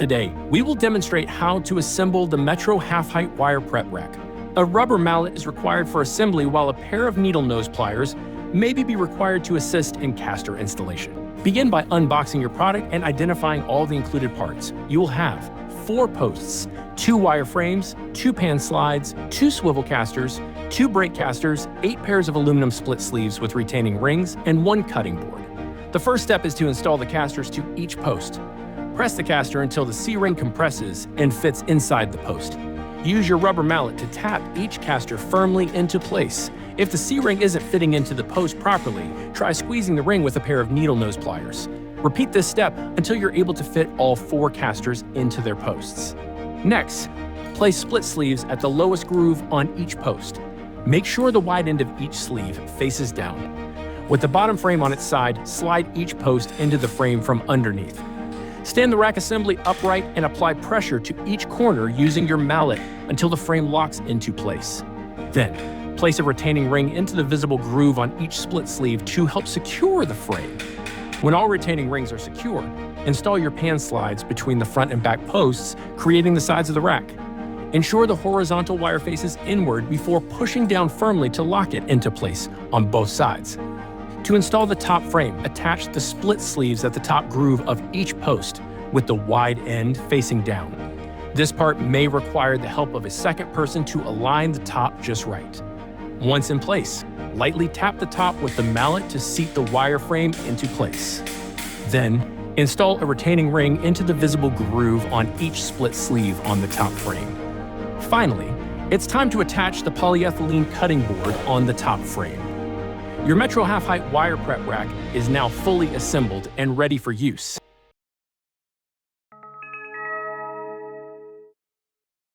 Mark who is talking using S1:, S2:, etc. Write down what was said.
S1: Today, we will demonstrate how to assemble the Metro Half-Height wire prep rack. A rubber mallet is required for assembly, while a pair of needle nose pliers may be required to assist in caster installation. Begin by unboxing your product and identifying all the included parts. You will have 4 posts, 2 wire frames, 2 pan slides, 2 swivel casters, 2 brake casters, 8 pairs of aluminum split sleeves with retaining rings, and 1 cutting board. The first step is to install the casters to each post. Press the caster until the C-ring compresses and fits inside the post. Use your rubber mallet to tap each caster firmly into place. If the C-ring isn't fitting into the post properly, try squeezing the ring with a pair of needle nose pliers. Repeat this step until you're able to fit all 4 casters into their posts. Next, place split sleeves at the lowest groove on each post. Make sure the wide end of each sleeve faces down. With the bottom frame on its side, slide each post into the frame from underneath. Stand the rack assembly upright and apply pressure to each corner using your mallet until the frame locks into place. Then, place a retaining ring into the visible groove on each split sleeve to help secure the frame. When all retaining rings are secure, install your pan slides between the front and back posts, creating the sides of the rack. Ensure the horizontal wire faces inward before pushing down firmly to lock it into place on both sides. To install the top frame, attach the split sleeves at the top groove of each post with the wide end facing down. This part may require the help of a second person to align the top just right. Once in place, lightly tap the top with the mallet to seat the wire frame into place. Then, install a retaining ring into the visible groove on each split sleeve on the top frame. Finally, it's time to attach the polyethylene cutting board on the top frame. Your Metro Half-Height wire prep rack is now fully assembled and ready for use.